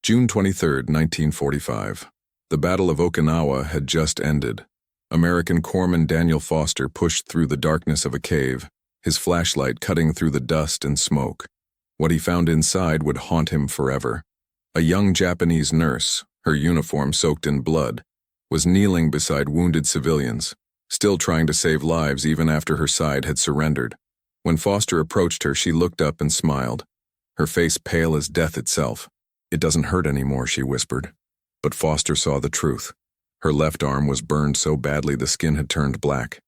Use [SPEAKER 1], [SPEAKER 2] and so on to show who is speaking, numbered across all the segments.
[SPEAKER 1] June 23, 1945. The Battle of Okinawa had just ended. American Corpsman Daniel Foster pushed through the darkness of a cave, his flashlight cutting through the dust and smoke. What he found inside would haunt him forever. A young Japanese nurse, her uniform soaked in blood, was kneeling beside wounded civilians, still trying to save lives even after her side had surrendered. When Foster approached her, she looked up and smiled, her face pale as death itself. "It doesn't hurt anymore," she whispered. But Foster saw the truth. Her left arm was burned so badly the skin had turned black,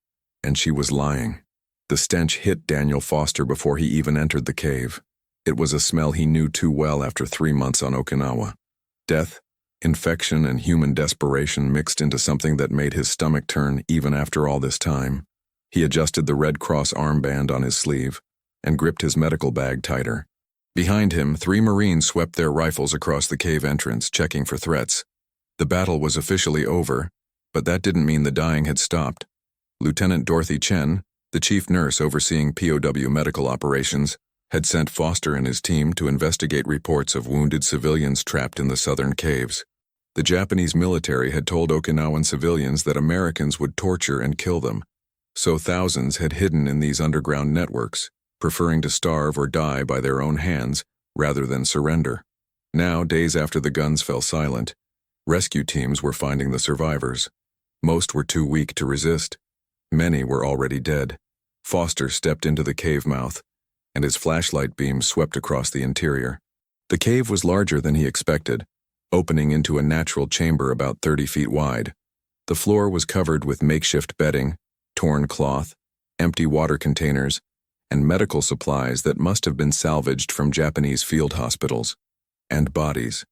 [SPEAKER 1] and she was lying. The stench hit Daniel Foster before he even entered the cave. It was a smell he knew too well after 3 months on Okinawa. Death, infection, and human desperation mixed into something that made his stomach turn even after all this time. He adjusted the Red Cross armband on his sleeve and gripped his medical bag tighter. Behind him, 3 Marines swept their rifles across the cave entrance, checking for threats. The battle was officially over, but that didn't mean the dying had stopped. Lieutenant Dorothy Chen, the chief nurse overseeing POW medical operations, had sent Foster and his team to investigate reports of wounded civilians trapped in the southern caves. The Japanese military had told Okinawan civilians that Americans would torture and kill them, so thousands had hidden in these underground networks, preferring to starve or die by their own hands rather than surrender. Now, days after the guns fell silent, rescue teams were finding the survivors. Most were too weak to resist. Many were already dead. Foster stepped into the cave mouth, and his flashlight beam swept across the interior. The cave was larger than he expected, opening into a natural chamber about 30 feet wide. The floor was covered with makeshift bedding, torn cloth, empty water containers, and medical supplies that must have been salvaged from Japanese field hospitals. And bodies.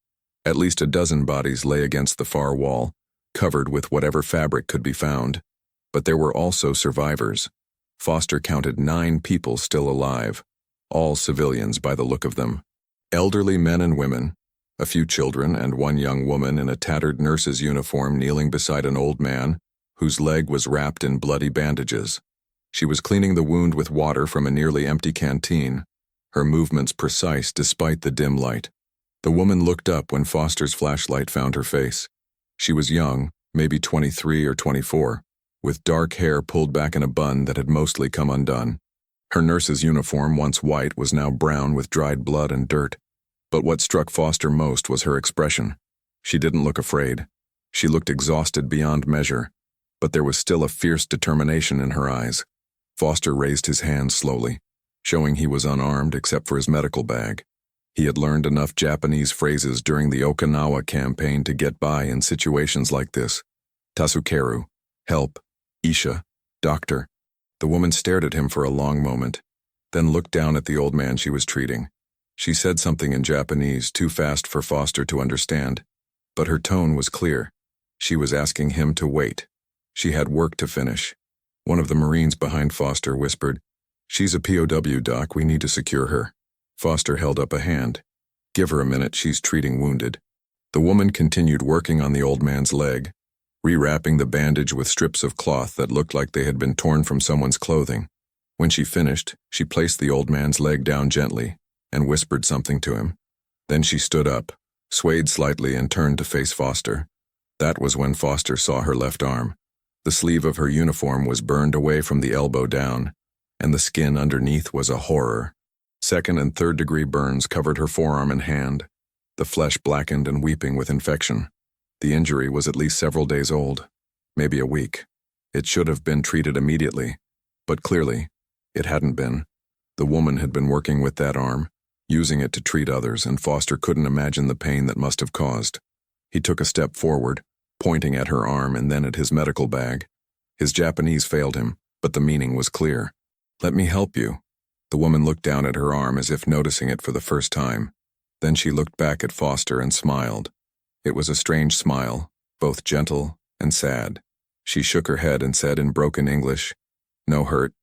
[SPEAKER 1] At least a dozen bodies lay against the far wall, covered with whatever fabric could be found. But there were also survivors. Foster counted 9 people still alive, all civilians by the look of them. Elderly men and women, a few children, and 1 young woman in a tattered nurse's uniform kneeling beside an old man whose leg was wrapped in bloody bandages. She was cleaning the wound with water from a nearly empty canteen, her movements precise despite the dim light. The woman looked up when Foster's flashlight found her face. She was young, maybe 23 or 24, with dark hair pulled back in a bun that had mostly come undone. Her nurse's uniform, once white, was now brown with dried blood and dirt. But what struck Foster most was her expression. She didn't look afraid. She looked exhausted beyond measure, but there was still a fierce determination in her eyes. Foster raised his hands slowly, showing he was unarmed except for his medical bag. He had learned enough Japanese phrases during the Okinawa campaign to get by in situations like this. Tasukeru, help, Isha, doctor. The woman stared at him for a long moment, then looked down at the old man she was treating. She said something in Japanese, too fast for Foster to understand, but her tone was clear. She was asking him to wait. She had work to finish. One of the Marines behind Foster whispered, "She's a POW, Doc. We need to secure her." Foster held up a hand. "Give her a minute. She's treating wounded." The woman continued working on the old man's leg, rewrapping the bandage with strips of cloth that looked like they had been torn from someone's clothing. When she finished, she placed the old man's leg down gently and whispered something to him. Then she stood up, swayed slightly, and turned to face Foster. That was when Foster saw her left arm. The sleeve of her uniform was burned away from the elbow down, and the skin underneath was a horror. 2nd and 3rd degree burns covered her forearm and hand, the flesh blackened and weeping with infection. The injury was at least several days old, maybe a week. It should have been treated immediately, but clearly, it hadn't been. The woman had been working with that arm, using it to treat others, and Foster couldn't imagine the pain that must have caused. He took a step forward, pointing at her arm and then at his medical bag. His Japanese failed him, but the meaning was clear. "Let me help you." The woman looked down at her arm as if noticing it for the first time. Then she looked back at Foster and smiled. It was a strange smile, both gentle and sad. She shook her head and said in broken English, "No hurt.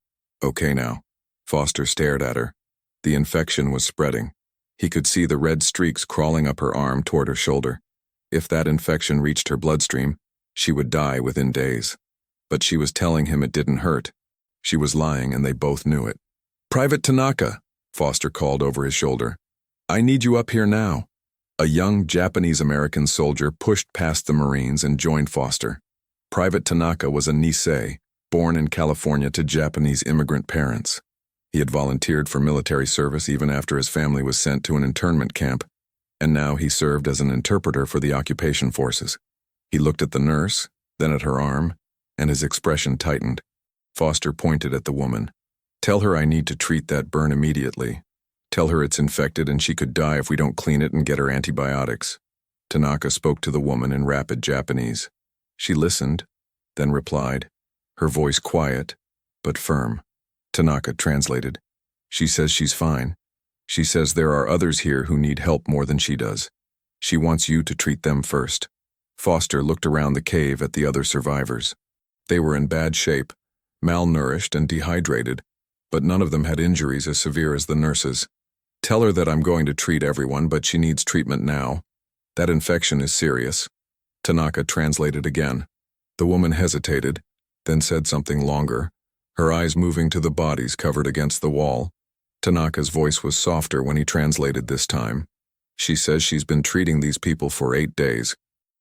[SPEAKER 1] Okay now." Foster stared at her. The infection was spreading. He could see the red streaks crawling up her arm toward her shoulder. If that infection reached her bloodstream, she would die within days. But she was telling him it didn't hurt. She was lying, and they both knew it. "Private Tanaka," Foster called over his shoulder. "I need you up here now." A young Japanese-American soldier pushed past the Marines and joined Foster. Private Tanaka was a Nisei, born in California to Japanese immigrant parents. He had volunteered for military service even after his family was sent to an internment camp, and now he served as an interpreter for the occupation forces. He looked at the nurse, then at her arm, and his expression tightened. Foster pointed at the woman. "Tell her I need to treat that burn immediately. Tell her it's infected and she could die if we don't clean it and get her antibiotics." Tanaka spoke to the woman in rapid Japanese. She listened, then replied, her voice quiet, but firm. Tanaka translated. "She says she's fine. She says there are others here who need help more than she does. She wants you to treat them first." Foster looked around the cave at the other survivors. They were in bad shape, malnourished and dehydrated, but none of them had injuries as severe as the nurses. "Tell her that I'm going to treat everyone, but she needs treatment now. That infection is serious." Tanaka translated again. The woman hesitated, then said something longer, her eyes moving to the bodies covered against the wall. Tanaka's voice was softer when he translated this time. "She says she's been treating these people for 8 days.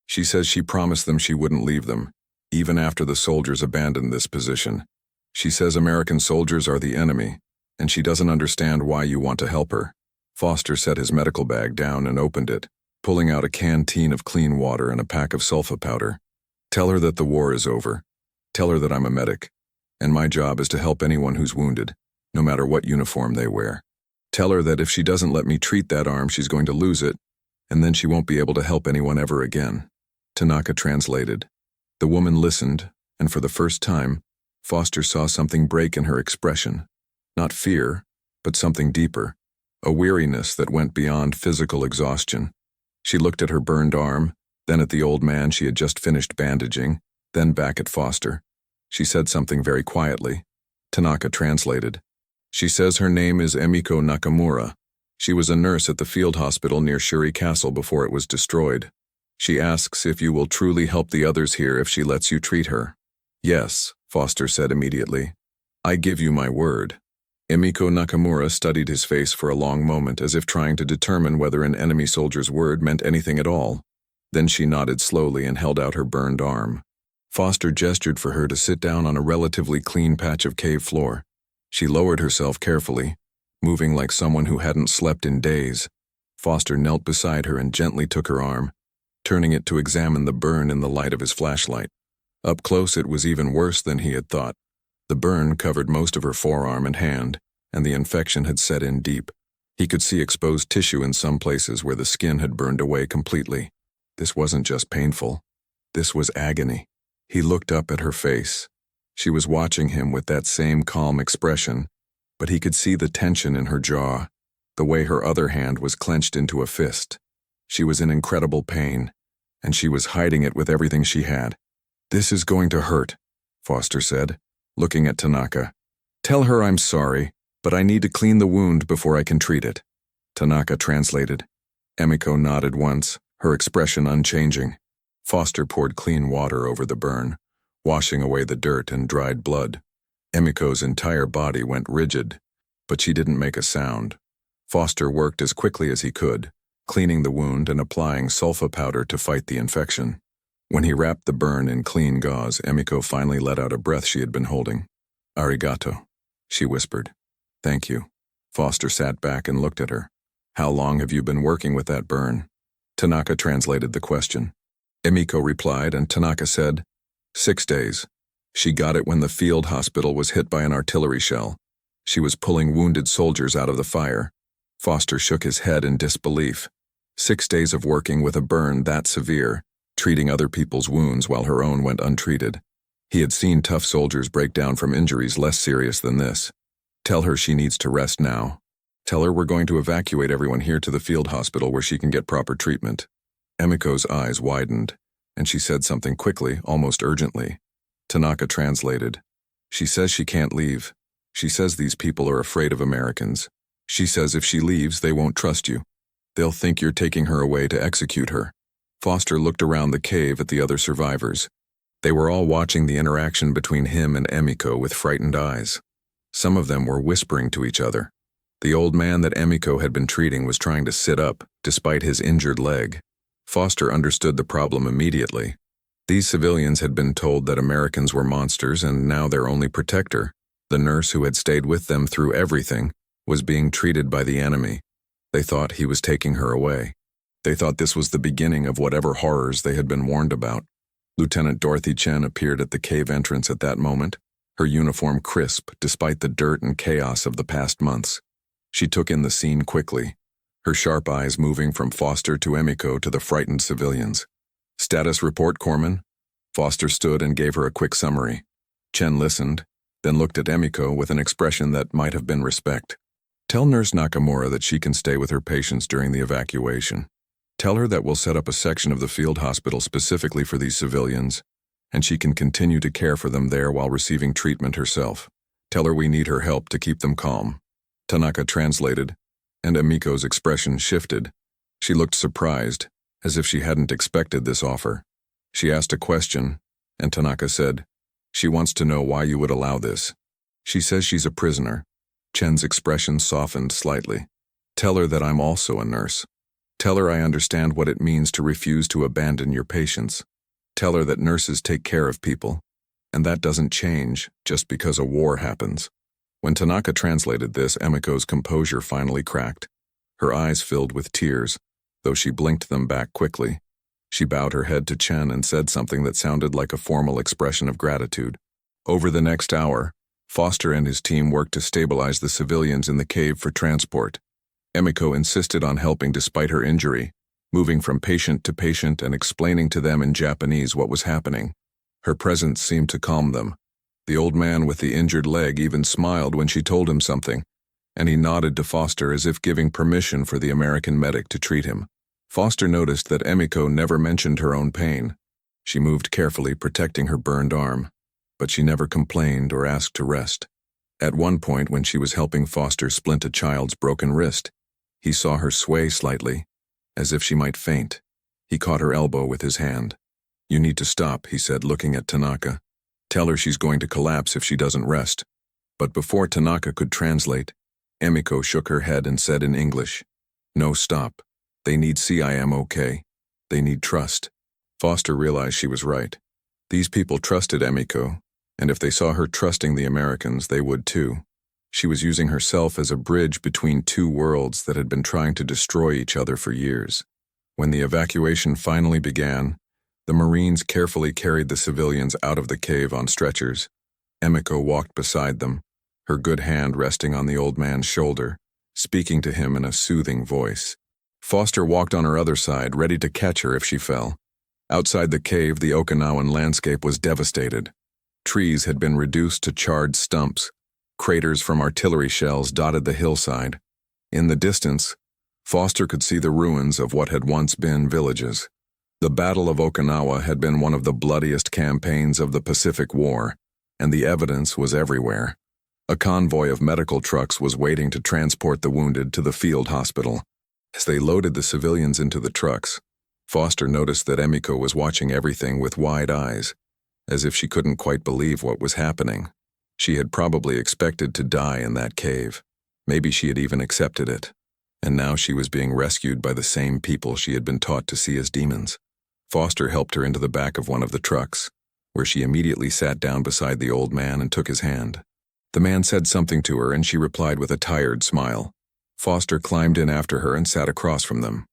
[SPEAKER 1] She says she promised them she wouldn't leave them, even after the soldiers abandoned this position. She says American soldiers are the enemy, and she doesn't understand why you want to help her." Foster set his medical bag down and opened it, pulling out a canteen of clean water and a pack of sulfa powder. "Tell her that the war is over. Tell her that I'm a medic, and my job is to help anyone who's wounded, no matter what uniform they wear. Tell her that if she doesn't let me treat that arm, she's going to lose it, and then she won't be able to help anyone ever again." Tanaka translated. The woman listened, and for the first time, Foster saw something break in her expression. Not fear, but something deeper, a weariness that went beyond physical exhaustion. She looked at her burned arm, then at the old man she had just finished bandaging, then back at Foster. She said something very quietly. Tanaka translated. "She says her name is Emiko Nakamura. She was a nurse at the field hospital near Shuri Castle before it was destroyed. She asks if you will truly help the others here if she lets you treat her." "Yes," Foster said immediately. "I give you my word." Emiko Nakamura studied his face for a long moment as if trying to determine whether an enemy soldier's word meant anything at all. Then she nodded slowly and held out her burned arm. Foster gestured for her to sit down on a relatively clean patch of cave floor. She lowered herself carefully, moving like someone who hadn't slept in days. Foster knelt beside her and gently took her arm, turning it to examine the burn in the light of his flashlight. Up close it was even worse than he had thought. The burn covered most of her forearm and hand, and the infection had set in deep. He could see exposed tissue in some places where the skin had burned away completely. This wasn't just painful. This was agony. He looked up at her face. She was watching him with that same calm expression, but he could see the tension in her jaw, the way her other hand was clenched into a fist. She was in incredible pain, and she was hiding it with everything she had. "This is going to hurt," Foster said, looking at Tanaka. "Tell her I'm sorry, but I need to clean the wound before I can treat it." Tanaka translated. Emiko nodded once, her expression unchanging. Foster poured clean water over the burn, washing away the dirt and dried blood. Emiko's entire body went rigid, but she didn't make a sound. Foster worked as quickly as he could, cleaning the wound and applying sulfa powder to fight the infection. When he wrapped the burn in clean gauze, Emiko finally let out a breath she had been holding. "Arigato," she whispered. "Thank you." Foster sat back and looked at her. "How long have you been working with that burn?" Tanaka translated the question. Emiko replied, and Tanaka said, 6 days. She got it when the field hospital was hit by an artillery shell. She was pulling wounded soldiers out of the fire. Foster shook his head in disbelief. 6 days of working with a burn that severe, treating other people's wounds while her own went untreated. He had seen tough soldiers break down from injuries less serious than this. "Tell her she needs to rest now. Tell her we're going to evacuate everyone here to the field hospital where she can get proper treatment." Emiko's eyes widened, and she said something quickly, almost urgently. Tanaka translated. "She says she can't leave. She says these people are afraid of Americans. She says if she leaves, they won't trust you. They'll think you're taking her away to execute her." Foster looked around the cave at the other survivors. They were all watching the interaction between him and Emiko with frightened eyes. Some of them were whispering to each other. The old man that Emiko had been treating was trying to sit up, despite his injured leg. Foster understood the problem immediately. These civilians had been told that Americans were monsters, and now their only protector, the nurse who had stayed with them through everything, was being treated by the enemy. They thought he was taking her away. They thought this was the beginning of whatever horrors they had been warned about. Lieutenant Dorothy Chen appeared at the cave entrance at that moment, her uniform crisp despite the dirt and chaos of the past months. She took in the scene quickly, her sharp eyes moving from Foster to Emiko to the frightened civilians. "Status report, Corpsman." Foster stood and gave her a quick summary. Chen listened, then looked at Emiko with an expression that might have been respect. "Tell Nurse Nakamura that she can stay with her patients during the evacuation. Tell her that we'll set up a section of the field hospital specifically for these civilians, and she can continue to care for them there while receiving treatment herself. Tell her we need her help to keep them calm." Tanaka translated, and Emiko's expression shifted. She looked surprised, as if she hadn't expected this offer. She asked a question, and Tanaka said, "She wants to know why you would allow this. She says she's a prisoner." Chen's expression softened slightly. "Tell her that I'm also a nurse. Tell her I understand what it means to refuse to abandon your patients. Tell her that nurses take care of people, and that doesn't change just because a war happens." When Tanaka translated this, Emiko's composure finally cracked. Her eyes filled with tears, though she blinked them back quickly. She bowed her head to Chen and said something that sounded like a formal expression of gratitude. Over the next hour, Foster and his team worked to stabilize the civilians in the cave for transport. Emiko insisted on helping despite her injury, moving from patient to patient and explaining to them in Japanese what was happening. Her presence seemed to calm them. The old man with the injured leg even smiled when she told him something, and he nodded to Foster as if giving permission for the American medic to treat him. Foster noticed that Emiko never mentioned her own pain. She moved carefully, protecting her burned arm, but she never complained or asked to rest. At one point, when she was helping Foster splint a child's broken wrist, he saw her sway slightly, as if she might faint. He caught her elbow with his hand. "You need to stop," he said, looking at Tanaka. "Tell her she's going to collapse if she doesn't rest." But before Tanaka could translate, Emiko shook her head and said in English, "No, stop. They need to see I am okay. They need trust." Foster realized she was right. These people trusted Emiko, and if they saw her trusting the Americans, they would too. She was using herself as a bridge between two worlds that had been trying to destroy each other for years. When the evacuation finally began, the Marines carefully carried the civilians out of the cave on stretchers. Emiko walked beside them, her good hand resting on the old man's shoulder, speaking to him in a soothing voice. Foster walked on her other side, ready to catch her if she fell. Outside the cave, the Okinawan landscape was devastated. Trees had been reduced to charred stumps. Craters from artillery shells dotted the hillside. In the distance, Foster could see the ruins of what had once been villages. The Battle of Okinawa had been one of the bloodiest campaigns of the Pacific War, and the evidence was everywhere. A convoy of medical trucks was waiting to transport the wounded to the field hospital. As they loaded the civilians into the trucks, Foster noticed that Emiko was watching everything with wide eyes, as if she couldn't quite believe what was happening. She had probably expected to die in that cave. Maybe she had even accepted it. And now she was being rescued by the same people she had been taught to see as demons. Foster helped her into the back of one of the trucks, where she immediately sat down beside the old man and took his hand. The man said something to her, and she replied with a tired smile. Foster climbed in after her and sat across from them.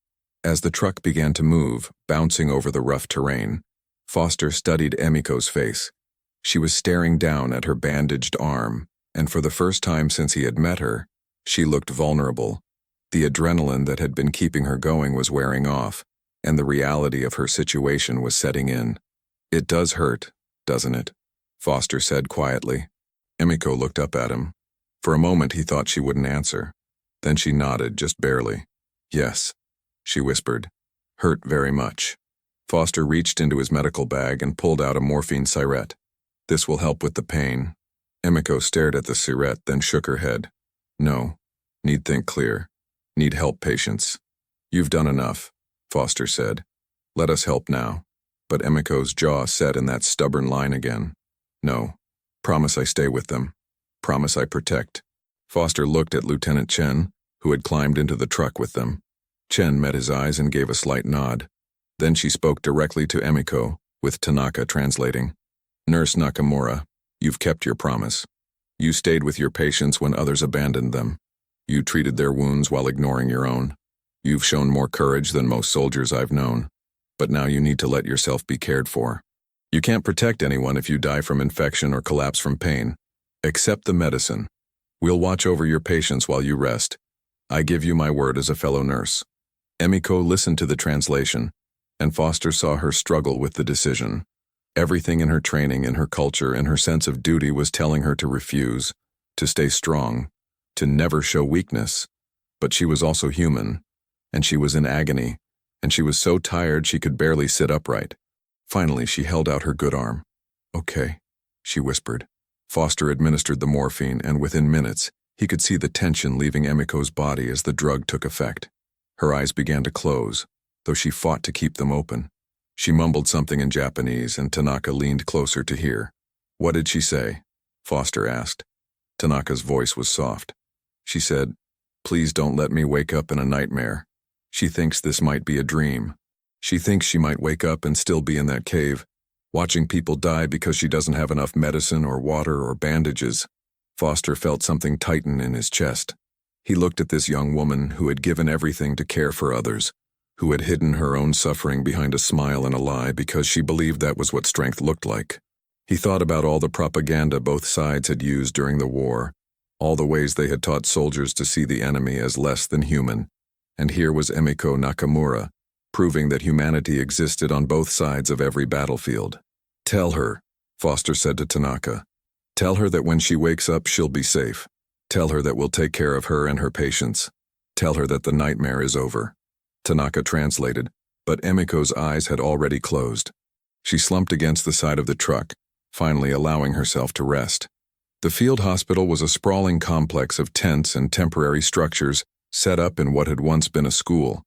[SPEAKER 1] As the truck began to move, bouncing over the rough terrain, Foster studied Emiko's face. She was staring down at her bandaged arm, and for the first time since he had met her, she looked vulnerable. The adrenaline that had been keeping her going was wearing off, and the reality of her situation was setting in. "It does hurt, doesn't it?" Foster said quietly. Emiko looked up at him. For a moment he thought she wouldn't answer. Then she nodded, just barely. "Yes," she whispered. "Hurt very much." Foster reached into his medical bag and pulled out a morphine syrette. "This will help with the pain." Emiko stared at the syrette, then shook her head. "No. Need think clear. Need help patients." "You've done enough," Foster said. "Let us help now." But Emiko's jaw set in that stubborn line again. "No. Promise I stay with them. Promise I protect." Foster looked at Lieutenant Chen, who had climbed into the truck with them. Chen met his eyes and gave a slight nod. Then she spoke directly to Emiko, with Tanaka translating. Nurse Nakamura, you've kept your promise. You stayed with your patients when others abandoned them. You treated their wounds while ignoring your own. You've shown more courage than most soldiers I've known. But now you need to let yourself be cared for. You can't protect anyone if you die from infection or collapse from pain. Accept the medicine. We'll watch over your patients while you rest. I give you my word as a fellow nurse. Emiko listened to the translation, and Foster saw her struggle with the decision. Everything in her training, in her culture, in her sense of duty was telling her to refuse, to stay strong, to never show weakness. But she was also human, and she was in agony, and she was so tired she could barely sit upright. Finally, she held out her good arm. Okay, she whispered. Foster administered the morphine, and within minutes, he could see the tension leaving Emiko's body as the drug took effect. Her eyes began to close, though she fought to keep them open. She mumbled something in Japanese, and Tanaka leaned closer to hear. What did she say? Foster asked. Tanaka's voice was soft. She said, Please don't let me wake up in a nightmare. She thinks this might be a dream. She thinks she might wake up and still be in that cave, watching people die because she doesn't have enough medicine or water or bandages. Foster felt something tighten in his chest. He looked at this young woman who had given everything to care for others, who had hidden her own suffering behind a smile and a lie because she believed that was what strength looked like. He thought about all the propaganda both sides had used during the war, all the ways they had taught soldiers to see the enemy as less than human. And here was Emiko Nakamura, proving that humanity existed on both sides of every battlefield. Tell her, Foster said to Tanaka. Tell her that when she wakes up, she'll be safe. Tell her that we'll take care of her and her patients. Tell her that the nightmare is over. Tanaka translated, but Emiko's eyes had already closed. She slumped against the side of the truck, finally allowing herself to rest. The field hospital was a sprawling complex of tents and temporary structures set up in what had once been a school.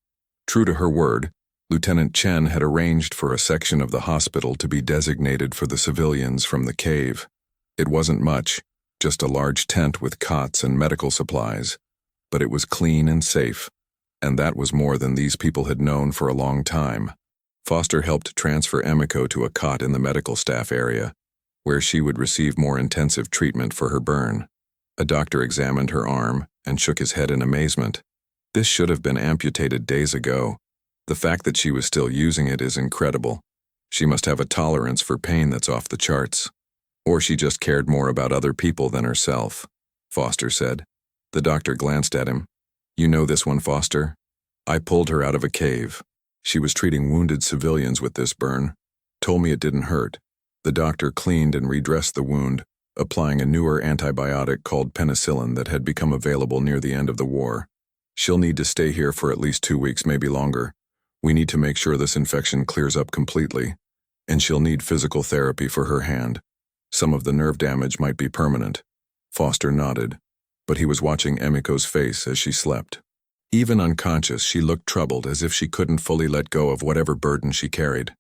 [SPEAKER 1] True to her word, Lieutenant Chen had arranged for a section of the hospital to be designated for the civilians from the cave. It wasn't much, just a large tent with cots and medical supplies, but it was clean and safe, and that was more than these people had known for a long time. Foster helped transfer Emiko to a cot in the medical staff area, where she would receive more intensive treatment for her burn. A doctor examined her arm and shook his head in amazement. This should have been amputated days ago. The fact that she was still using it is incredible. She must have a tolerance for pain that's off the charts. Or she just cared more about other people than herself, Foster said. The doctor glanced at him. You know this one, Foster? I pulled her out of a cave. She was treating wounded civilians with this burn. Told me it didn't hurt. The doctor cleaned and redressed the wound, applying a newer antibiotic called penicillin that had become available near the end of the war. She'll need to stay here for at least 2 weeks, maybe longer. We need to make sure this infection clears up completely. And she'll need physical therapy for her hand. Some of the nerve damage might be permanent. Foster nodded, but he was watching Emiko's face as she slept. Even unconscious, she looked troubled, as if she couldn't fully let go of whatever burden she carried.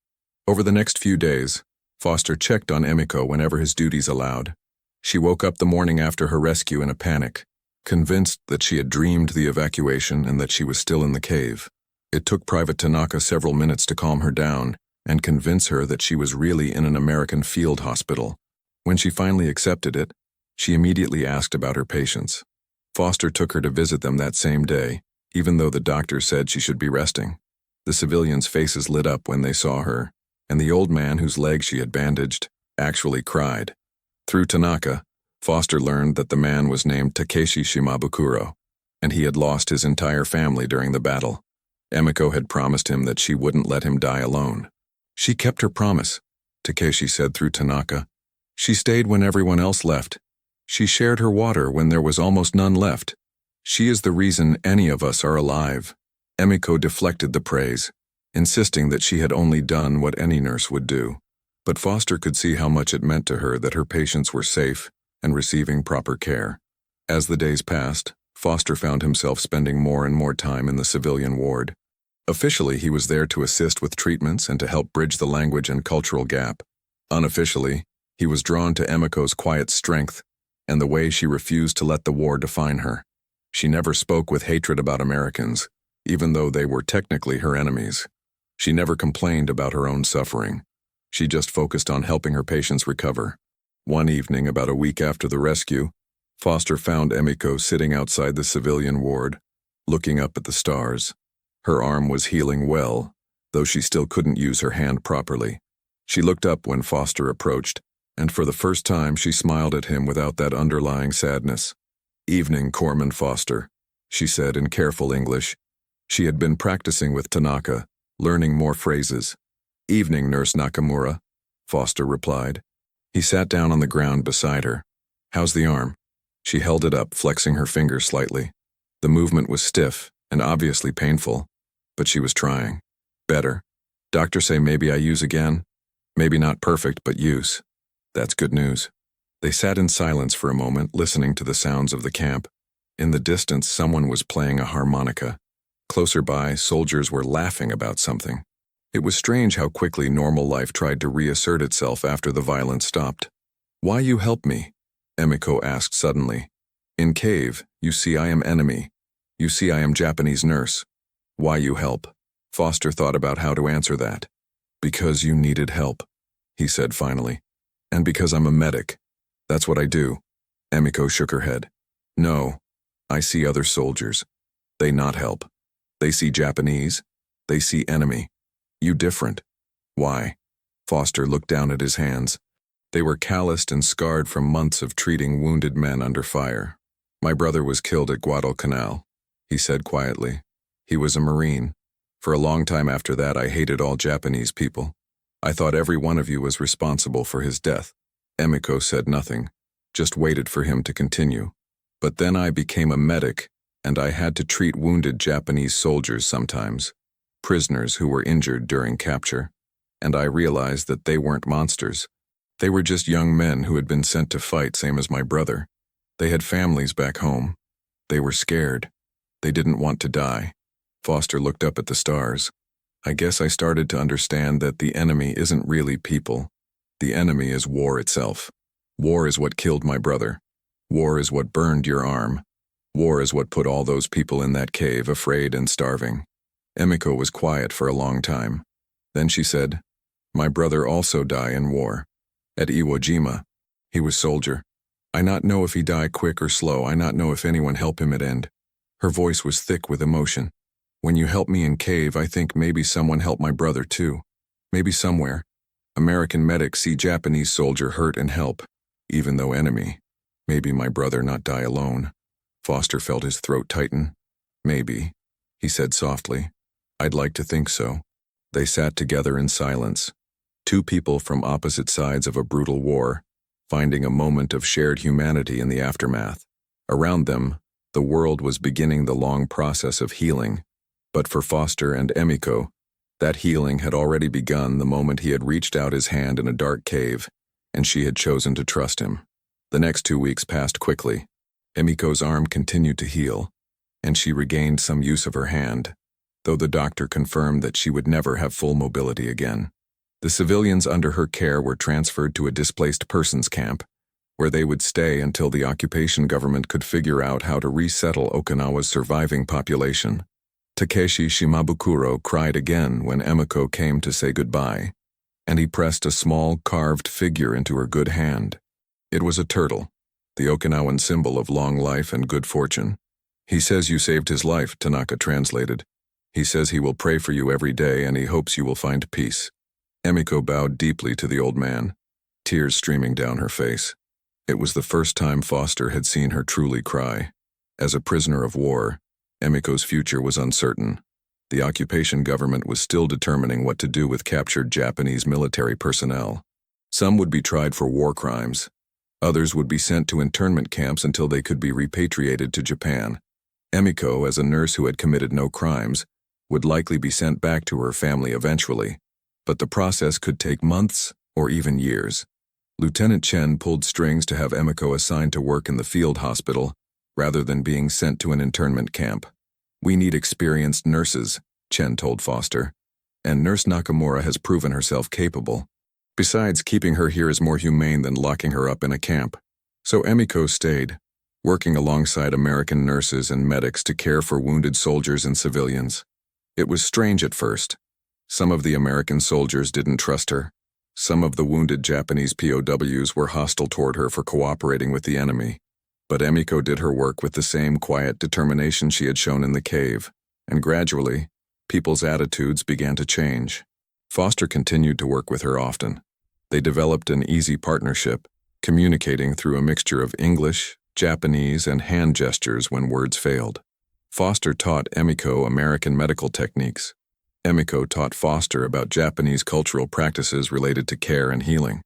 [SPEAKER 1] Over the next few days, Foster checked on Emiko whenever his duties allowed. She woke up the morning after her rescue in a panic, convinced that she had dreamed the evacuation and that she was still in the cave. It took Private Tanaka several minutes to calm her down and convince her that she was really in an American field hospital. When she finally accepted it, she immediately asked about her patients. Foster took her to visit them that same day, even though the doctor said she should be resting. The civilians' faces lit up when they saw her, and the old man whose leg she had bandaged actually cried. Through Tanaka, Foster learned that the man was named Takeshi Shimabukuro, and he had lost his entire family during the battle. Emiko had promised him that she wouldn't let him die alone. She kept her promise, Takeshi said through Tanaka. She stayed when everyone else left. She shared her water when there was almost none left. She is the reason any of us are alive. Emiko deflected the praise, insisting that she had only done what any nurse would do. But Foster could see how much it meant to her that her patients were safe and receiving proper care. As the days passed, Foster found himself spending more and more time in the civilian ward. Officially, he was there to assist with treatments and to help bridge the language and cultural gap. Unofficially, he was drawn to Emiko's quiet strength and the way she refused to let the war define her. She never spoke with hatred about Americans, even though they were technically her enemies. She never complained about her own suffering. She just focused on helping her patients recover. One evening, about a week after the rescue, Foster found Emiko sitting outside the civilian ward, looking up at the stars. Her arm was healing well, though she still couldn't use her hand properly. She looked up when Foster approached, and for the first time she smiled at him without that underlying sadness. "Evening, Corpsman Foster," she said in careful English. She had been practicing with Tanaka, learning more phrases. "Evening, Nurse Nakamura," Foster replied. He sat down on the ground beside her. "How's the arm?" She held it up, flexing her fingers slightly. The movement was stiff and obviously painful, but she was trying. "Better. Doctor say maybe I use again. Maybe not perfect, but use." "That's good news." They sat in silence for a moment, listening to the sounds of the camp. In the distance, someone was playing a harmonica. Closer by, soldiers were laughing about something. It was strange how quickly normal life tried to reassert itself after the violence stopped. "Why you help me?" Emiko asked suddenly. "In cave, you see I am enemy. You see I am Japanese nurse. Why you help?" Foster thought about how to answer that. "Because you needed help," he said finally. "And because I'm a medic. That's what I do." Emiko shook her head. "No, I see other soldiers. They not help. They see Japanese. They see enemy. You different. Why?" Foster looked down at his hands. They were calloused and scarred from months of treating wounded men under fire. "My brother was killed at Guadalcanal," he said quietly. "He was a Marine. For a long time after that, I hated all Japanese people. I thought every one of you was responsible for his death." Emiko said nothing, just waited for him to continue. "But then I became a medic, and I had to treat wounded Japanese soldiers sometimes, prisoners who were injured during capture, and I realized that they weren't monsters. They were just young men who had been sent to fight, same as my brother. They had families back home. They were scared. They didn't want to die." Foster looked up at the stars. "I guess I started to understand that the enemy isn't really people. The enemy is war itself. War is what killed my brother. War is what burned your arm. War is what put all those people in that cave afraid and starving." Emiko was quiet for a long time. Then she said, "My brother also died in war. At Iwo Jima. He was soldier. I not know if he died quick or slow. I not know if anyone help him at end." Her voice was thick with emotion. "When you help me in cave, I think maybe someone helped my brother too. Maybe somewhere. American medics see Japanese soldier hurt and help, even though enemy. Maybe my brother not die alone." Foster felt his throat tighten. "Maybe," he said softly. "I'd like to think so." They sat together in silence. Two people from opposite sides of a brutal war, finding a moment of shared humanity in the aftermath. Around them, the world was beginning the long process of healing. But for Foster and Emiko, that healing had already begun the moment he had reached out his hand in a dark cave, and she had chosen to trust him. The next 2 weeks passed quickly. Emiko's arm continued to heal, and she regained some use of her hand, though the doctor confirmed that she would never have full mobility again. The civilians under her care were transferred to a displaced persons camp, where they would stay until the occupation government could figure out how to resettle Okinawa's surviving population. Takeshi Shimabukuro cried again when Emiko came to say goodbye, and he pressed a small carved figure into her good hand. It was a turtle, the Okinawan symbol of long life and good fortune. "He says you saved his life," Tanaka translated. "He says he will pray for you every day and he hopes you will find peace." Emiko bowed deeply to the old man, tears streaming down her face. It was the first time Foster had seen her truly cry. As a prisoner of war, Emiko's future was uncertain. The occupation government was still determining what to do with captured Japanese military personnel. Some would be tried for war crimes. Others would be sent to internment camps until they could be repatriated to Japan. Emiko, as a nurse who had committed no crimes, would likely be sent back to her family eventually, but the process could take months or even years. Lieutenant Chen pulled strings to have Emiko assigned to work in the field hospital rather than being sent to an internment camp. "We need experienced nurses," Chen told Foster, "and Nurse Nakamura has proven herself capable. Besides, keeping her here is more humane than locking her up in a camp." So Emiko stayed, working alongside American nurses and medics to care for wounded soldiers and civilians. It was strange at first. Some of the American soldiers didn't trust her. Some of the wounded Japanese POWs were hostile toward her for cooperating with the enemy. But Emiko did her work with the same quiet determination she had shown in the cave, and gradually, people's attitudes began to change. Foster continued to work with her often. They developed an easy partnership, communicating through a mixture of English, Japanese, and hand gestures when words failed. Foster taught Emiko American medical techniques. Emiko taught Foster about Japanese cultural practices related to care and healing.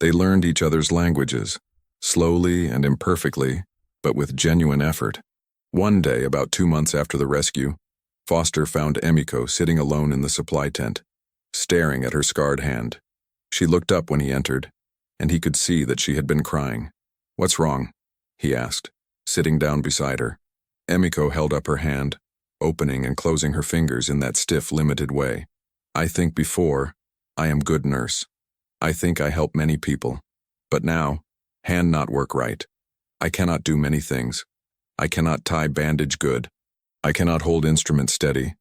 [SPEAKER 1] They learned each other's languages, slowly and imperfectly, but with genuine effort. One day, about 2 months after the rescue, Foster found Emiko sitting alone in the supply tent, staring at her scarred hand. She looked up when he entered, and he could see that she had been crying. "What's wrong?" he asked, sitting down beside her. Emiko held up her hand, opening and closing her fingers in that stiff, limited way. "I think before, I am good nurse. I think I help many people. But now, hand not work right. I cannot do many things. I cannot tie bandage good. I cannot hold instrument steady.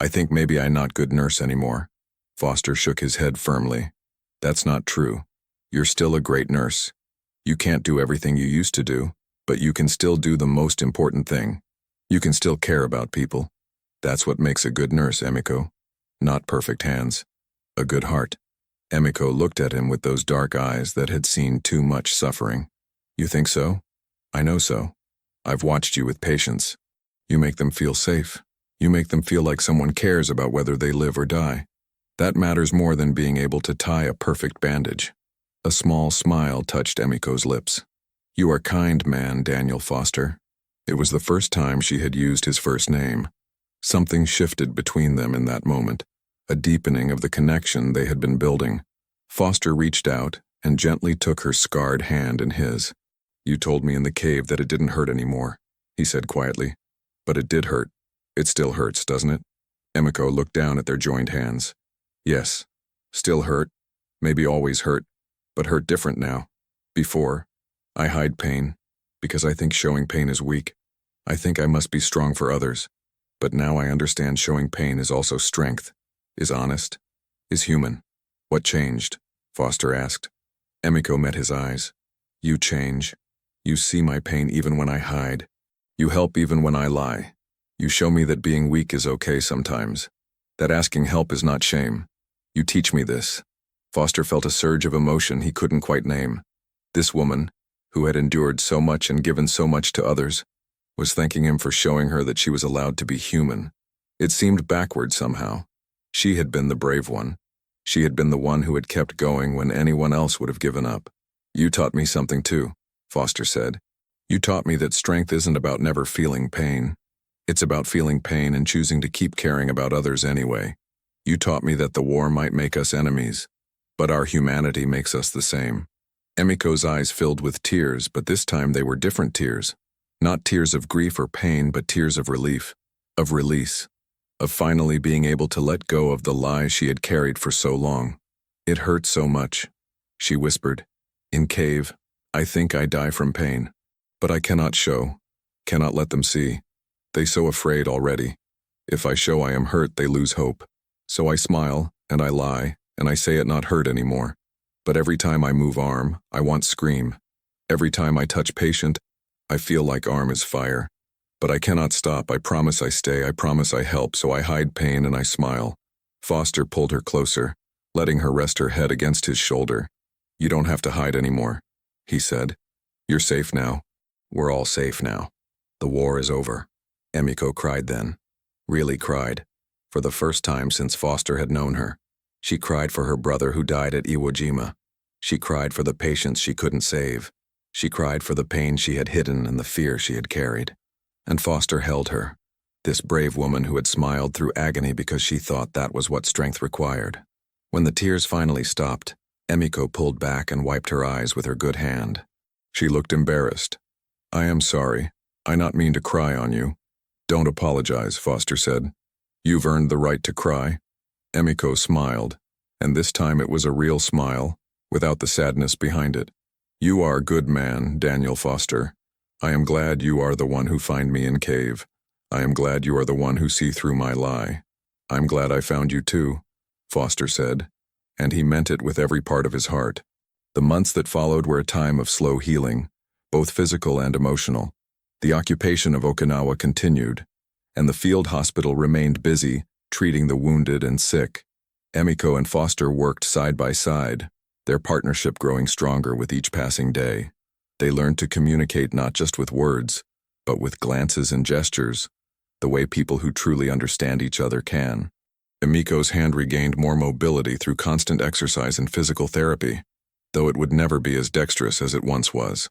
[SPEAKER 1] I think maybe I not good nurse anymore." Foster shook his head firmly. "That's not true. You're still a great nurse. You can't do everything you used to do, but you can still do the most important thing. You can still care about people. That's what makes a good nurse, Emiko. Not perfect hands. A good heart." Emiko looked at him with those dark eyes that had seen too much suffering. "You think so? I know so. I've watched you with patients. You make them feel safe. You make them feel like someone cares about whether they live or die. That matters more than being able to tie a perfect bandage." A small smile touched Emiko's lips. "You are kind man, Daniel Foster." It was the first time she had used his first name. Something shifted between them in that moment, a deepening of the connection they had been building. Foster reached out and gently took her scarred hand in his. "You told me in the cave that it didn't hurt anymore," he said quietly. "But it did hurt. It still hurts, doesn't it?" Emiko looked down at their joined hands. "Yes, still hurt, maybe always hurt, but hurt different now. Before, I hide pain, because I think showing pain is weak. I think I must be strong for others. But now I understand showing pain is also strength, is honest, is human." "What changed?" Foster asked. Emiko met his eyes. "You change. You see my pain even when I hide. You help even when I lie. You show me that being weak is okay sometimes, that asking help is not shame. You teach me this." Foster felt a surge of emotion he couldn't quite name. This woman, who had endured so much and given so much to others, was thanking him for showing her that she was allowed to be human. It seemed backward somehow. She had been the brave one. She had been the one who had kept going when anyone else would have given up. "You taught me something too," Foster said. "You taught me that strength isn't about never feeling pain. It's about feeling pain and choosing to keep caring about others anyway. You taught me that the war might make us enemies, but our humanity makes us the same." Emiko's eyes filled with tears, but this time they were different tears. Not tears of grief or pain, but tears of relief, of release, of finally being able to let go of the lies she had carried for so long. "It hurt so much," she whispered. "In cave, I think I die from pain. But I cannot show, cannot let them see. They so afraid already. If I show I am hurt, they lose hope. So I smile, and I lie, and I say it not hurt anymore. But every time I move arm, I want scream. Every time I touch patient, I feel like arm is fire. But I cannot stop. I promise I stay. I promise I help. So I hide pain and I smile." Foster pulled her closer, letting her rest her head against his shoulder. "You don't have to hide anymore," he said. "You're safe now. We're all safe now. The war is over." Emiko cried then. Really cried. For the first time since Foster had known her. She cried for her brother who died at Iwo Jima. She cried for the patients she couldn't save. She cried for the pain she had hidden and the fear she had carried. And Foster held her, this brave woman who had smiled through agony because she thought that was what strength required. When the tears finally stopped, Emiko pulled back and wiped her eyes with her good hand. She looked embarrassed. "I am sorry. I not mean to cry on you." "Don't apologize," Foster said. "You've earned the right to cry." Emiko smiled, and this time it was a real smile, without the sadness behind it. You are good man, Daniel Foster. I am glad you are the one who find me in cave. I am glad you are the one who see through my lie. I'm glad I found you too, Foster said, and he meant it with every part of his heart. The months that followed were a time of slow healing, both physical and emotional. The occupation of Okinawa continued, and the field hospital remained busy, treating the wounded and sick. Emiko and Foster worked side by side, their partnership growing stronger with each passing day. They learned to communicate not just with words, but with glances and gestures, the way people who truly understand each other can. Emiko's hand regained more mobility through constant exercise and physical therapy, though it would never be as dexterous as it once was.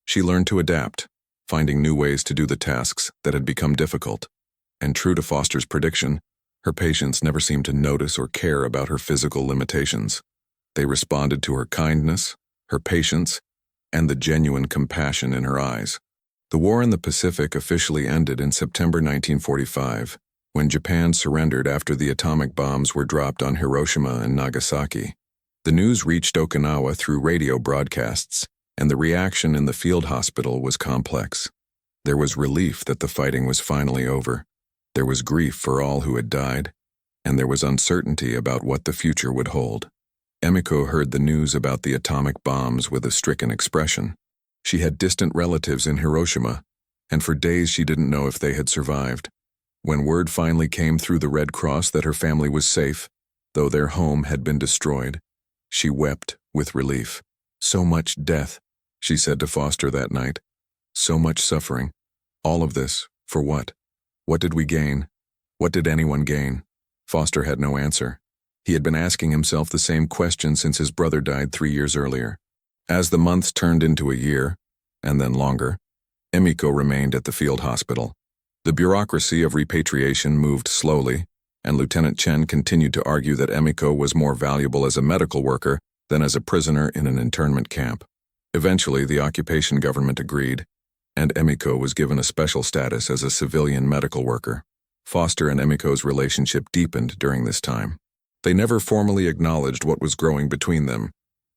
[SPEAKER 1] She learned to adapt, finding new ways to do the tasks that had become difficult. And true to Foster's prediction, her patients never seemed to notice or care about her physical limitations. They responded to her kindness, her patience, and the genuine compassion in her eyes. The war in the Pacific officially ended in September 1945, when Japan surrendered after the atomic bombs were dropped on Hiroshima and Nagasaki. The news reached Okinawa through radio broadcasts, and the reaction in the field hospital was complex. There was relief that the fighting was finally over. There was grief for all who had died, and there was uncertainty about what the future would hold. Emiko heard the news about the atomic bombs with a stricken expression. She had distant relatives in Hiroshima, and for days she didn't know if they had survived. When word finally came through the Red Cross that her family was safe, though their home had been destroyed, she wept with relief. So much death, she said to Foster that night. So much suffering. All of this, for what? What did we gain? What did anyone gain? Foster had no answer. He had been asking himself the same question since his brother died 3 years earlier. As the months turned into a year, and then longer, Emiko remained at the field hospital. The bureaucracy of repatriation moved slowly, and Lieutenant Chen continued to argue that Emiko was more valuable as a medical worker than as a prisoner in an internment camp. Eventually, the occupation government agreed, and Emiko was given a special status as a civilian medical worker. Foster and Emiko's relationship deepened during this time. They never formally acknowledged what was growing between them,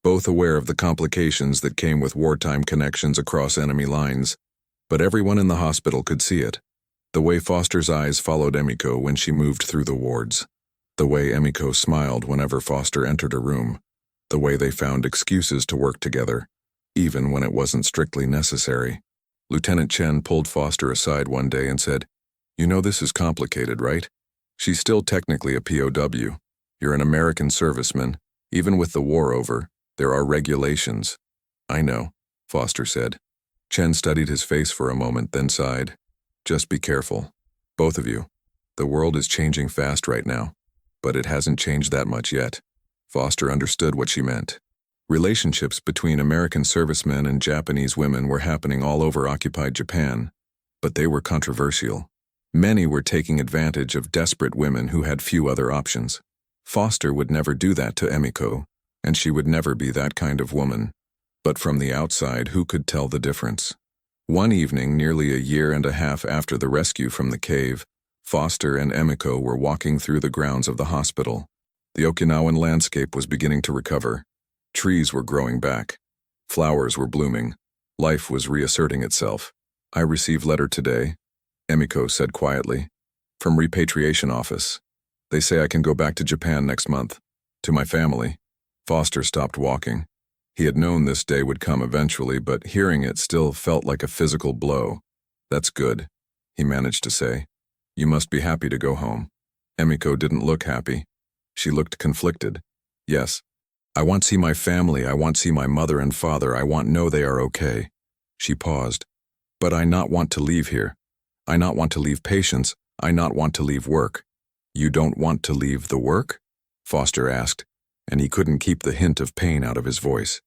[SPEAKER 1] both aware of the complications that came with wartime connections across enemy lines, but everyone in the hospital could see it. The way Foster's eyes followed Emiko when she moved through the wards, the way Emiko smiled whenever Foster entered a room, the way they found excuses to work together, even when it wasn't strictly necessary. Lieutenant Chen pulled Foster aside one day and said, "You know this is complicated, right? She's still technically a POW. You're an American serviceman. Even with the war over, there are regulations." "I know," Foster said. Chen studied his face for a moment, then sighed. "Just be careful. Both of you. The world is changing fast right now, but it hasn't changed that much yet." Foster understood what she meant. Relationships between American servicemen and Japanese women were happening all over occupied Japan, but they were controversial. Many were taking advantage of desperate women who had few other options. Foster would never do that to Emiko, and she would never be that kind of woman. But from the outside, who could tell the difference? One evening, nearly a year and a half after the rescue from the cave, Foster and Emiko were walking through the grounds of the hospital. The Okinawan landscape was beginning to recover. Trees were growing back. Flowers were blooming. Life was reasserting itself. "I received letter today," Emiko said quietly, "from repatriation office. They say I can go back to Japan next month, to my family." Foster stopped walking. He had known this day would come eventually, but hearing it still felt like a physical blow. "That's good," he managed to say. "You must be happy to go home." Emiko didn't look happy. She looked conflicted. "Yes. I want to see my family. I want to see my mother and father. I want to know they are okay." She paused. "But I not want to leave here. I not want to leave patients. I not want to leave work." "You don't want to leave the work?" Foster asked, and he couldn't keep the hint of pain out of his voice.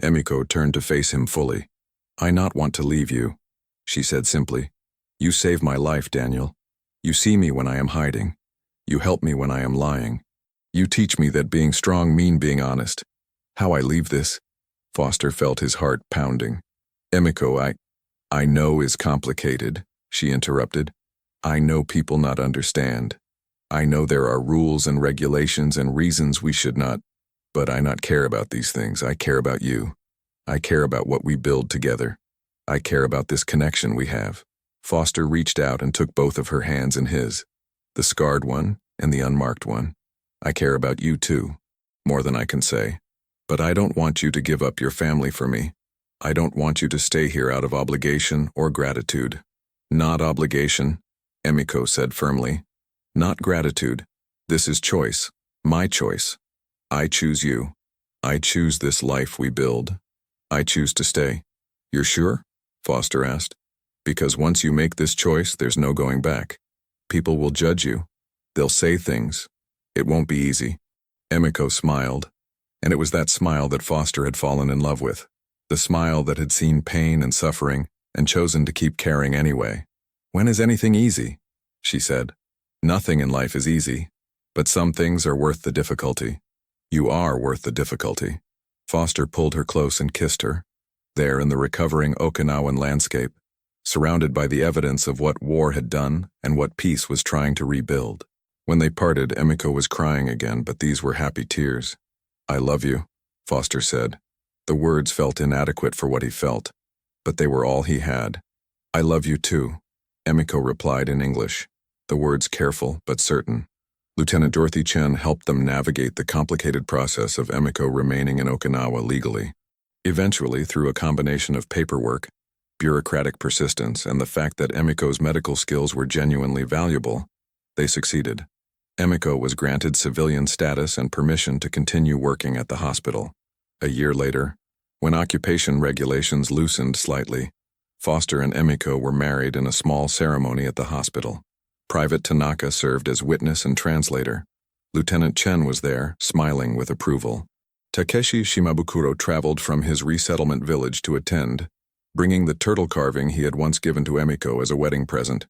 [SPEAKER 1] Emiko turned to face him fully. "I not want to leave you," she said simply. "You save my life, Daniel. You see me when I am hiding. You help me when I am lying. You teach me that being strong mean being honest. How I leave this?" Foster felt his heart pounding. "Emiko, I know is complicated," she interrupted. "I know people not understand. I know there are rules and regulations and reasons we should not, but I not care about these things. I care about you. I care about what we build together. I care about this connection we have." Foster reached out and took both of her hands in his, the scarred one and the unmarked one. "I care about you too, more than I can say. But I don't want you to give up your family for me. I don't want you to stay here out of obligation or gratitude." "Not obligation," Emiko said firmly. "Not gratitude. This is choice. My choice. I choose you. I choose this life we build. I choose to stay." "You're sure?" Foster asked. "Because once you make this choice, there's no going back. People will judge you. They'll say things. It won't be easy." Emiko smiled, and it was that smile that Foster had fallen in love with. The smile that had seen pain and suffering and chosen to keep caring anyway. "When is anything easy?" she said. "Nothing in life is easy, but some things are worth the difficulty. You are worth the difficulty." Foster pulled her close and kissed her, there in the recovering Okinawan landscape, surrounded by the evidence of what war had done and what peace was trying to rebuild. When they parted, Emiko was crying again, but these were happy tears. "I love you," Foster said. The words felt inadequate for what he felt, but they were all he had. "I love you too," Emiko replied in English, the words careful but certain. Lieutenant Dorothy Chen helped them navigate the complicated process of Emiko remaining in Okinawa legally. Eventually, through a combination of paperwork, bureaucratic persistence, and the fact that Emiko's medical skills were genuinely valuable, they succeeded. Emiko was granted civilian status and permission to continue working at the hospital. A year later, when occupation regulations loosened slightly, Foster and Emiko were married in a small ceremony at the hospital. Private Tanaka served as witness and translator. Lieutenant Chen was there, smiling with approval. Takeshi Shimabukuro traveled from his resettlement village to attend, bringing the turtle carving he had once given to Emiko as a wedding present.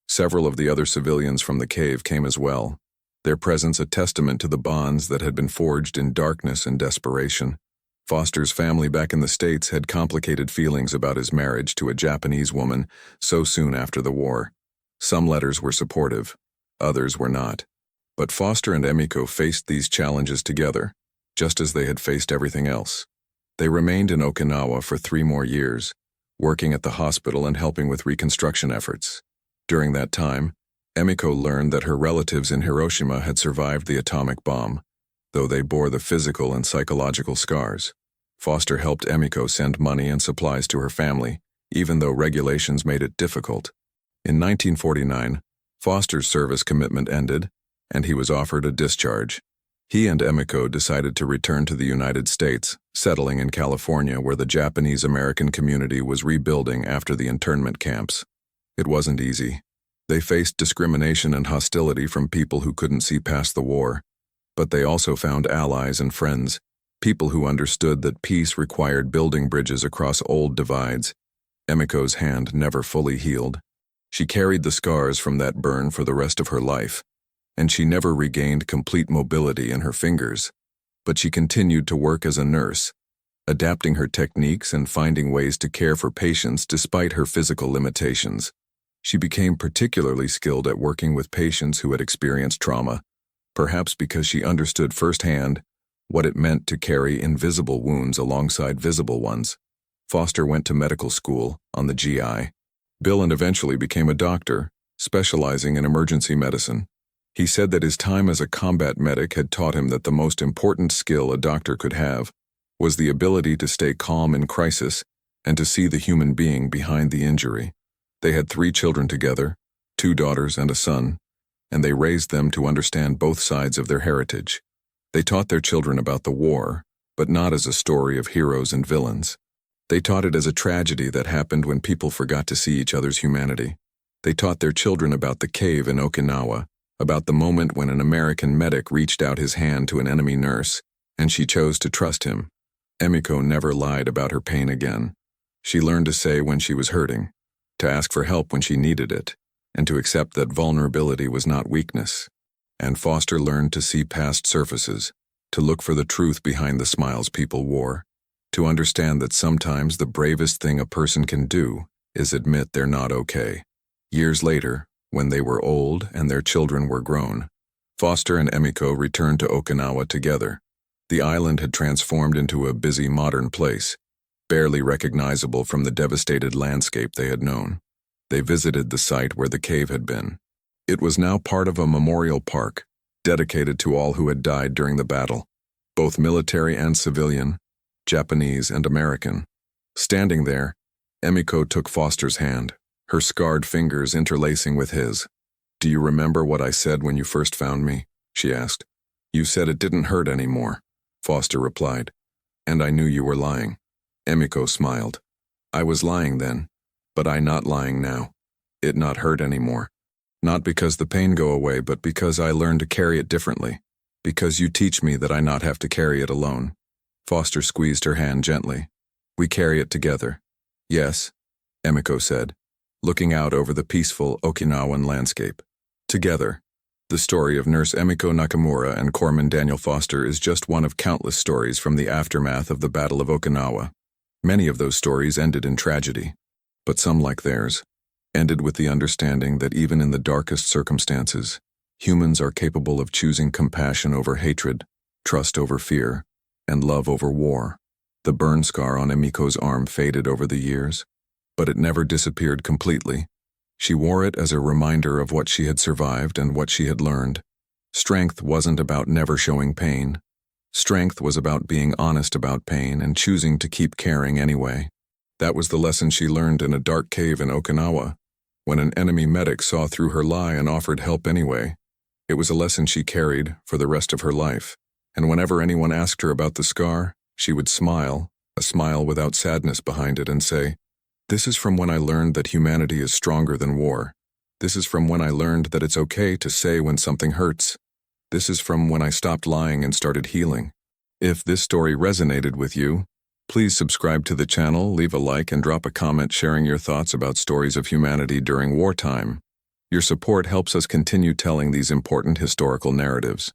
[SPEAKER 1] Several of the other civilians from the cave came as well, their presence a testament to the bonds that had been forged in darkness and desperation. Foster's family back in the States had complicated feelings about his marriage to a Japanese woman so soon after the war. Some letters were supportive, others were not. But Foster and Emiko faced these challenges together, just as they had faced everything else. They remained in Okinawa for 3 more years, working at the hospital and helping with reconstruction efforts. During that time, Emiko learned that her relatives in Hiroshima had survived the atomic bomb, though they bore the physical and psychological scars. Foster helped Emiko send money and supplies to her family, even though regulations made it difficult. In 1949, Foster's service commitment ended, and he was offered a discharge. He and Emiko decided to return to the United States, settling in California where the Japanese-American community was rebuilding after the internment camps. It wasn't easy. They faced discrimination and hostility from people who couldn't see past the war, but they also found allies and friends, people who understood that peace required building bridges across old divides. Emiko's hand never fully healed. She carried the scars from that burn for the rest of her life, and she never regained complete mobility in her fingers. But she continued to work as a nurse, adapting her techniques and finding ways to care for patients despite her physical limitations. She became particularly skilled at working with patients who had experienced trauma, perhaps because she understood firsthand what it meant to carry invisible wounds alongside visible ones. Foster went to medical school on the GI. Bill and eventually became a doctor, specializing in emergency medicine. He said that his time as a combat medic had taught him that the most important skill a doctor could have was the ability to stay calm in crisis and to see the human being behind the injury. They had 3 children together, 2 daughters and a son, and they raised them to understand both sides of their heritage. They taught their children about the war, but not as a story of heroes and villains. They taught it as a tragedy that happened when people forgot to see each other's humanity. They taught their children about the cave in Okinawa, about the moment when an American medic reached out his hand to an enemy nurse, and she chose to trust him. Emiko never lied about her pain again. She learned to say when she was hurting, to ask for help when she needed it, and to accept that vulnerability was not weakness. And Foster learned to see past surfaces, to look for the truth behind the smiles people wore, to understand that sometimes the bravest thing a person can do is admit they're not okay. Years later, when they were old and their children were grown, Foster and Emiko returned to Okinawa together. The island had transformed into a busy modern place. barely recognizable from the devastated landscape they had known. They visited the site where the cave had been. It was now part of a memorial park, dedicated to all who had died during the battle, both military and civilian, Japanese and American. Standing there, Emiko took Foster's hand, her scarred fingers interlacing with his. "Do you remember what I said when you first found me?" she asked. "You said it didn't hurt anymore," Foster replied. "And I knew you were lying." Emiko smiled. "I was lying then, but I not lying now. It not hurt anymore. Not because the pain go away, but because I learn to carry it differently. Because you teach me that I not have to carry it alone." Foster squeezed her hand gently. "We carry it together." "Yes," Emiko said, looking out over the peaceful Okinawan landscape. "Together." The story of Nurse Emiko Nakamura and Corpsman Daniel Foster is just one of countless stories from the aftermath of the Battle of Okinawa. Many of those stories ended in tragedy, but some, like theirs, ended with the understanding that even in the darkest circumstances, humans are capable of choosing compassion over hatred, trust over fear, and love over war. The burn scar on Emiko's arm faded over the years, but it never disappeared completely. She wore it as a reminder of what she had survived and what she had learned. Strength wasn't about never showing pain. Strength was about being honest about pain and choosing to keep caring anyway. That was the lesson she learned in a dark cave in Okinawa, when an enemy medic saw through her lie and offered help anyway. It was a lesson she carried for the rest of her life, and whenever anyone asked her about the scar, she would smile, a smile without sadness behind it, and say, "This is from when I learned that humanity is stronger than war. This is from when I learned that it's okay to say when something hurts. This is from when I stopped lying and started healing." If this story resonated with you, please subscribe to the channel, leave a like, and drop a comment sharing your thoughts about stories of humanity during wartime. Your support helps us continue telling these important historical narratives.